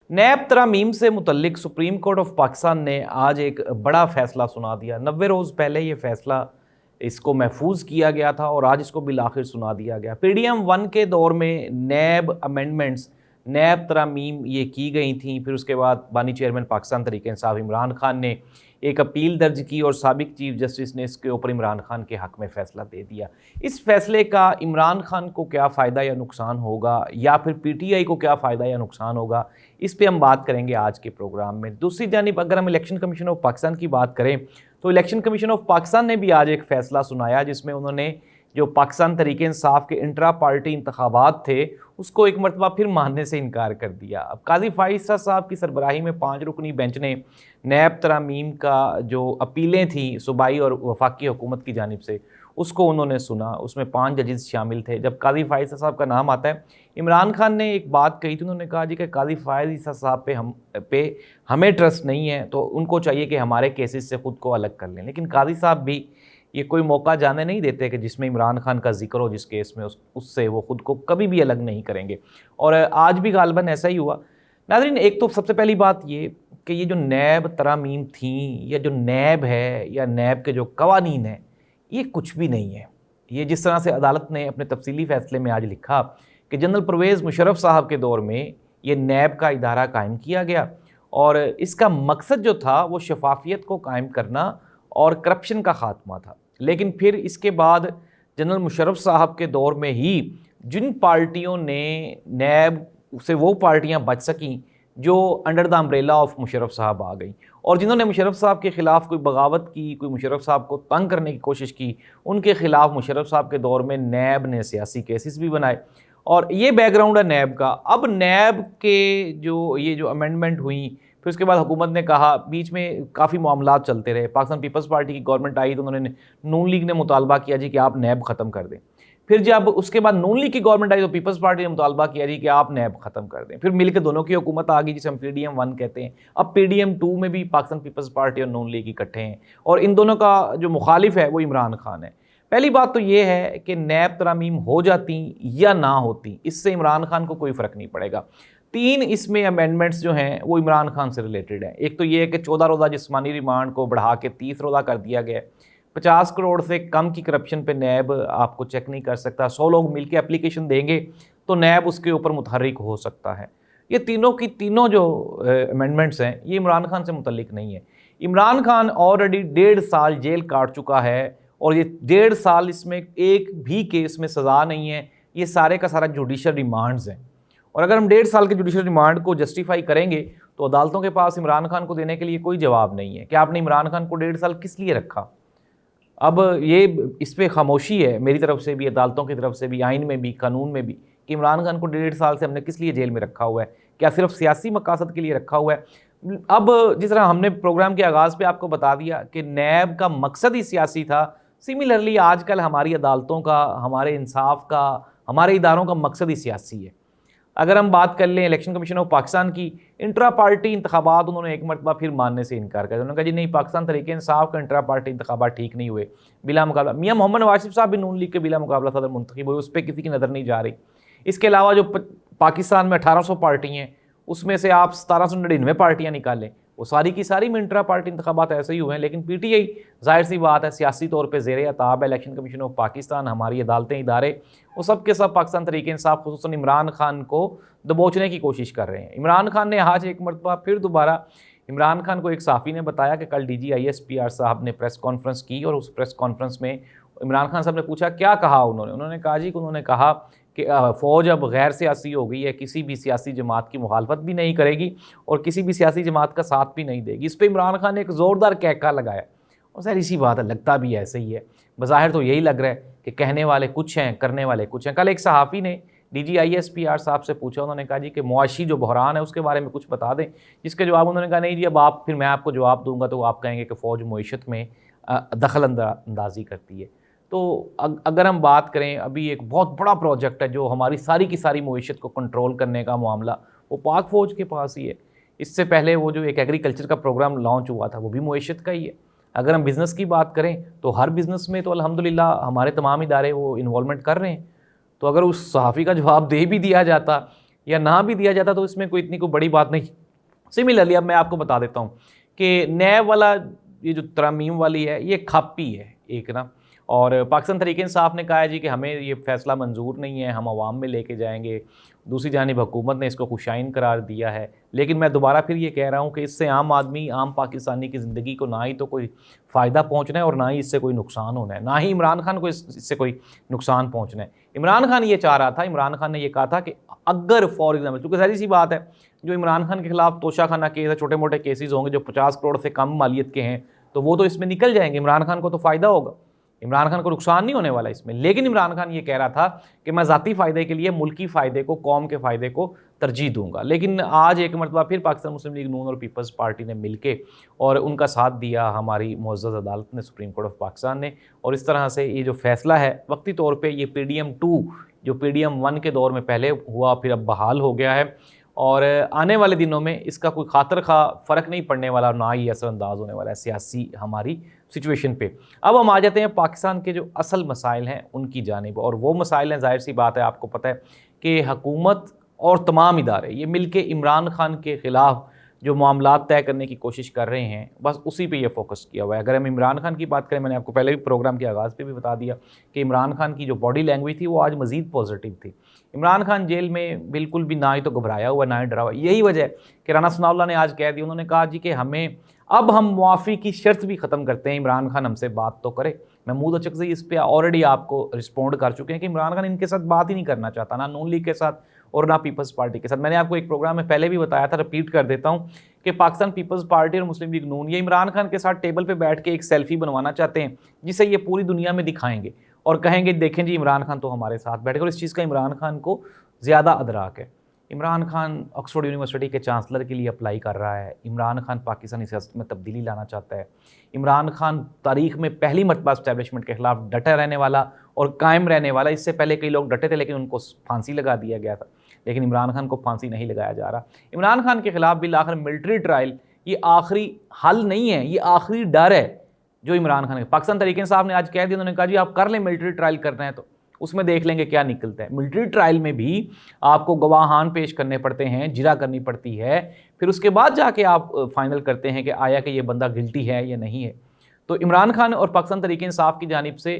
नैब तरामीम से मुतल्लिक supreme court of Pakistan ने आज एक बड़ा फ़ैसला सुना दिया। 90 रोज़ पहले ये फ़ैसला इसको महफूज किया गया था और आज इसको बिल आखिर सुना दिया गया। PDM 1 के दौर में नैब अमेंडमेंट्स, नैब तरामीम ये की गई थी। फिर उसके बाद बानी चेयरमैन पाकिस्तान तहरीक इंसाफ इमरान खान ने एक अपील दर्ज की और साबिक चीफ जस्टिस ने इसके ऊपर इमरान खान के हक़ में फ़ैसला दे दिया। इस फ़ैसले का इमरान खान को क्या फ़ायदा या नुकसान होगा, या फिर PTI को क्या फ़ायदा या नुकसान होगा, इस पे हम बात करेंगे आज के प्रोग्राम में। दूसरी जानिब अगर हम इलेक्शन कमीशन ऑफ पाकिस्तान की बात करें तो इलेक्शन कमीशन ऑफ पाकिस्तान ने भी आज एक फ़ैसला सुनाया, जिसमें उन्होंने जो पाकिस्तान तहरीक इंसाफ के इंट्रा पार्टी इंतखाबात थे उसको एक मरतबा फिर मानने से इनकार कर दिया। अब काजी फाइज़ साहब की सरबराही में 5 रुकनी बेंच ने नैब तरामीम का जो अपीलें थी सूबाई और वफाकी हुकूमत की जानिब से, उसको उन्होंने सुना। उसमें 5 जजेस शामिल थे। जब काजी फाइज़ साहब का नाम आता है, इमरान खान ने एक बात कही थी, उन्होंने कहा जी कि काजी फाइज़ साहब पे हमें ट्रस्ट नहीं है, तो उनको चाहिए कि हमारे केसेस से ख़ुद को अलग कर लें। लेकिन काजी साहब भी ये कोई मौका जाने नहीं देते कि जिसमें इमरान खान का जिक्र हो जिस केस में, उससे वो ख़ुद को कभी भी अलग नहीं करेंगे। और आज भी गालबन ऐसा ही हुआ। नाज़रीन, एक तो सबसे पहली बात ये कि ये जो नैब तरामीम थी, या जो नैब है, या नैब के जो कवानीन हैं, ये कुछ भी नहीं है। ये जिस तरह से अदालत ने अपने तफसीली फ़ैसले में आज लिखा कि जनरल परवेज़ मुशर्रफ साहब के दौर में ये नैब का इदारा कायम किया गया और इसका मकसद जो था वो शफाफियत को कायम करना और करप्शन का ख़ात्मा था। लेकिन फिर इसके बाद जनरल मुशर्रफ साहब के दौर में ही जिन पार्टियों ने नैब से वो पार्टियां बच सकीं जो under the umbrella of Musharraf साहब आ गई, और जिन्होंने मुशर्रफ साहब के ख़िलाफ़ कोई बगावत की, कोई मुशर्रफ साहब को तंग करने की कोशिश की, उनके ख़िलाफ़ मुशर्रफ साहब के दौर में नैब ने सियासी केसेस भी बनाए। और ये बैकग्राउंड है नैब का। अब नैब के ये जो अमेंडमेंट हुई, फिर उसके बाद हुकूमत ने कहा, बीच में काफ़ी मामलात चलते रहे। पाकिस्तान पीपल्स पार्टी की गवर्नमेंट आई तो उन्होंने, नून लीग ने मुतालबा किया जी कि आप नैब ख़त्म कर दें। फिर जब उसके बाद नून लीग की गवर्नमेंट आई तो पीपल्स पार्टी ने मुतालबा किया जी कि आप नैब ख़त्म कर दें। फिर मिलकर दोनों की हुकूमत आ गई, जिसे हम PDM 1 कहते हैं। अब PDM 2 में भी पाकिस्तान पीपल्स पार्टी और नून लीग इकट्ठे हैं, और इन दोनों का जो मुखालिफ है वो इमरान खान है। पहली बात तो ये है कि नैब तरामीम हो जाती या ना होती, इससे इमरान खान को कोई फ़र्क नहीं पड़ेगा। 3 इसमें अमेंडमेंट्स जो हैं वो इमरान खान से रिलेटेड हैं। एक तो ये है कि 14 रोज़ा जिस्मानी रिमांड को बढ़ा के 30 रोज़ा कर दिया गया है। 50 करोड़ से कम की करप्शन पे नैब आपको चेक नहीं कर सकता। 100 लोग मिलकर एप्लीकेशन देंगे तो नैब उसके ऊपर मुतहर्रिक हो सकता है। ये तीनों की तीनों जो अमेंडमेंट्स हैं ये इमरान खान से मुतल्लिक नहीं है। इमरान खान ऑलरेडी 1.5 साल जेल काट चुका है, और ये 1.5 साल इसमें एक भी केस में सज़ा नहीं है। ये सारे का सारा जुडिशल रिमांड्स हैं, और अगर हम 1.5 साल के जुडिशल रिमांड को जस्टिफाई करेंगे तो अदालतों के पास इमरान खान को देने के लिए कोई जवाब नहीं है कि आपने इमरान खान को 1.5 साल किस लिए रखा। अब ये इस पर खामोशी है मेरी तरफ से भी, अदालतों की तरफ से भी, आइन में भी, कानून में भी, कि इमरान खान को 1.5 साल से हमने किस लिए जेल में रखा हुआ है। क्या सिर्फ सियासी मकासद के लिए रखा हुआ है? अब जिस तरह हमने प्रोग्राम के आगाज़ पे आपको बता दिया कि नैब का मकसद ही सियासी था, सिमिलरली आजकल हमारी अदालतों का, हमारे इंसाफ का, हमारे इदारों का मकसद ही सियासी है। अगर हम बात कर लें इलेक्शन कमीशन ऑफ पाकिस्तान की, इंट्रा पार्टी इंतखाबात उन्होंने एक मरतबा फिर मानने से इनकार कर दिया। उन्होंने कहा जी नहीं, पाकिस्तान तहरीक इंसाफ का इंट्रा पार्टी इंतखाबात ठीक नहीं हुए, बिला मुकाबला। मियां मोहम्मद नवाज साहब भी नून लीग के बिला मुकाबला सदर मुंतखब हुए, उस पर किसी की नज़र नहीं जा रही। इसके अलावा जो पाकिस्तान में 1800 पार्टी हैं, उसमें से आप 1799 पार्टियाँ निकालें, वो सारी की सारी में इंट्रा पार्टी इंतखाबात ऐसे ही हुए हैं। लेकिन PTI जाहिर सी बात है सियासी तौर पे ज़ेर अताब है। इलेक्शन कमीशन ऑफ पाकिस्तान, हमारी अदालतें, इदारे, वो सब के सब पाकिस्तान तहरीक इंसाफ खुसूसन इमरान खान को दबोचने की कोशिश कर रहे हैं। इमरान खान ने आज एक मरतबा फिर दोबारा, इमरान खान को एक सहाफ़ी ने बताया कि कल DG ISPR साहब ने प्रेस कॉन्फ्रेंस की, और उस प्रेस कॉन्फ्रेंस में इमरान खान साहब ने पूछा क्या कहा उन्होंने कहा जी, उन्होंने कहा कि फ़ौज अब गैर सियासी हो गई है, किसी भी सियासी जमात की मुखालफत भी नहीं करेगी और किसी भी सियासी जमात का साथ भी नहीं देगी। इस पर इमरान खान ने एक ज़ोरदार कहका लगाया, और सर इसी बात है, लगता भी ऐसे ही है। बज़ाहिर तो यही लग रहा है कि कहने वाले कुछ हैं, करने वाले कुछ हैं। कल एक सहाफ़ी ने DG ISPR साहब से पूछा, उन्होंने कहा जी कि मुआशी जो बहरान है उसके बारे में कुछ बता दें, जिसके जवाब उन्होंने कहा नहीं जी, अब आप, फिर मैं आपको जवाब दूंगा तो आप कहेंगे कि फ़ौज मईशत में दखल अंदाज़ी करती है। तो अगर हम बात करें, अभी एक बहुत बड़ा प्रोजेक्ट है जो हमारी सारी की सारी मईशत को कंट्रोल करने का मामला, वो पाक फ़ौज के पास ही है। इससे पहले वो जो एक एग्रीकल्चर का प्रोग्राम लॉन्च हुआ था वो भी मईशत का ही है। अगर हम बिज़नेस की बात करें तो हर बिज़नेस में तो अल्हम्दुलिल्लाह हमारे तमाम इदारे वो इन्वॉल्वमेंट कर रहे हैं। तो अगर उस सहाफ़ी का जवाब दे भी दिया जाता या ना भी दिया जाता तो इसमें कोई इतनी कोई बड़ी बात नहीं। सिमिलरली अब मैं आपको बता देता हूँ कि नैब वाला ये जो तरमीम वाली है ये खापी है एक ना, और पाकिस्तान तहरीक इंसाफ ने कहा है जी कि हमें ये फ़ैसला मंजूर नहीं है, हम अवाम में लेके जाएंगे। दूसरी जानिब हुकूमत ने इसको खुशाइन करार दिया है। लेकिन मैं दोबारा फिर ये कह रहा हूँ कि इससे आम आदमी, आम पाकिस्तानी की ज़िंदगी को ना ही तो कोई फ़ायदा पहुँचना है और ना ही इससे कोई नुकसान होना है, ना ही इमरान खान को इससे कोई नुकसान पहुँचना है। इमरान खान ये चाह रहा था, इमरान खान ने ये कहा था कि अगर फॉर एग्जाम्पल, चूँकि सारी सी बात है, जो इमरान खान के खिलाफ तोशाखाना केस है, छोटे मोटे केसेस होंगे जो 50 करोड़ से कम मालियत के हैं, तो वो तो इसमें निकल जाएंगे। इमरान खान को तो फ़ायदा होगा, इमरान खान को नुकसान नहीं होने वाला इसमें। लेकिन इमरान खान ये कह रहा था कि मैं ज़ाती फ़ायदे के लिए मुल्की फ़ायदे को, कौम के फ़ायदे को तरजीह दूंगा। लेकिन आज एक मरतबा फिर पाकिस्तान मुस्लिम लीग नून और पीपल्स पार्टी ने मिलके और उनका साथ दिया हमारी मुअज़्ज़ज़ अदालत ने, सुप्रीम कोर्ट ऑफ पाकिस्तान ने, और इस तरह से ये जो फ़ैसला है वक्ती तौर पर ये PDM 2 जो PDM 1 के दौर में पहले हुआ फिर अब बहाल हो गया है, और आने वाले दिनों में इसका कोई खातर खा फ़र्क नहीं पड़ने वाला, ना ही असरअंदाज होने वाला है सियासी हमारी सिचुएशन पे। अब हम आ जाते हैं पाकिस्तान के जो असल मसाइल हैं उनकी जानिब, और वो मसाइल हैं, ज़ाहिर सी बात है आपको पता है कि हुकूमत और तमाम इदारे ये मिल के इमरान खान के ख़िलाफ़ जो मामलात तय करने की कोशिश कर रहे हैं, बस उसी पे ये फोकस किया हुआ है। अगर हम इमरान खान की बात करें, मैंने आपको पहले भी प्रोग्राम के आगाज़ पे भी बता दिया कि इमरान खान की जो बॉडी लैंग्वेज थी वो आज मज़ीद पॉजिटिव थी। इमरान खान जेल में बिल्कुल भी ना ही तो घबराया हुआ, ना ही डरा हुआ। यही वजह है कि राना सनाउल्लाह ने आज कह दिया, उन्होंने कहा जी कि हमें अब हम मुआफ़ी की शर्त भी ख़त्म करते हैं, इमरान खान हमसे बात तो करे। महमूद अचकज़ई इस पर ऑलरेडी आपको रिस्पॉन्ड कर चुके हैं कि इमरान खान इनके साथ बात ही नहीं करना चाहता, ना नून लीग के साथ और ना पीपल्स पार्टी के साथ। मैंने आपको एक प्रोग्राम में पहले भी बताया था, रिपीट कर देता हूँ कि पाकिस्तान पीपल्स पार्टी और मुस्लिम लीग नून ये इमरान खान के साथ टेबल पे बैठ के एक सेल्फी बनवाना चाहते हैं, जिसे ये पूरी दुनिया में दिखाएंगे और कहेंगे देखें जी इमरान खान तो हमारे साथ बैठे। और इस चीज़ का इमरान खान को ज़्यादा अदराक है। इमरान खान ऑक्सफोर्ड यूनिवर्सिटी के चांसलर के लिए अप्लाई कर रहा है। इमरान खान पाकिस्तानी सियासत में तब्दीली लाना चाहता है। इमरान खान तारीख में पहली मरतबा एस्टैब्लिशमेंट के खिलाफ डटा रहने वाला और कायम रहने वाला। इससे पहले कई लोग डटे थे लेकिन उनको फांसी लगा दिया गया था, लेकिन इमरान खान को फांसी नहीं लगाया जा रहा। इमरान खान के खिलाफ बिल आखिर मिलिट्री ट्रायल ये आखिरी हल नहीं है, ये आखिरी डर है जो इमरान खान पाकिस्तान तहरीक इंसाफ ने आज कह दिया। उन्होंने कहा जी आप कर लें, मिलिट्री ट्रायल करना है तो उसमें देख लेंगे क्या निकलता है। मिलिट्री ट्रायल में भी आपको गवाहान पेश करने पड़ते हैं, जिरा करनी पड़ती है, फिर उसके बाद जाके आप फाइनल करते हैं कि आया कि ये बंदा गिल्टी है या नहीं है। तो इमरान खान और पाकिस्तान तहरीक इंसाफ की जानिब से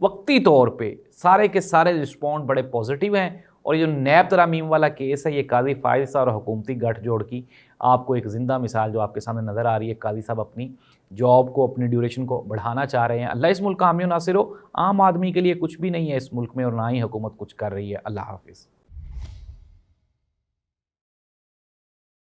वक्ती तौर पे सारे के सारे रिस्पॉन्ड बड़े पॉजिटिव हैं। और ये जो नैब तरामीम वाला केस है, ये काजी फायद साहब और हुकूमती गठजोड़ की आपको एक ज़िंदा मिसाल जो आपके सामने नज़र आ रही है। काजी साहब अपनी जॉब को, अपनी ड्यूरेशन को बढ़ाना चाह रहे हैं। अल्लाह इस मुल्क कामयाब नासिर हो। आम आदमी के लिए कुछ भी नहीं है इस मुल्क में और ना ही हुकूमत कुछ कर रही है। अल्लाह हाफिज़।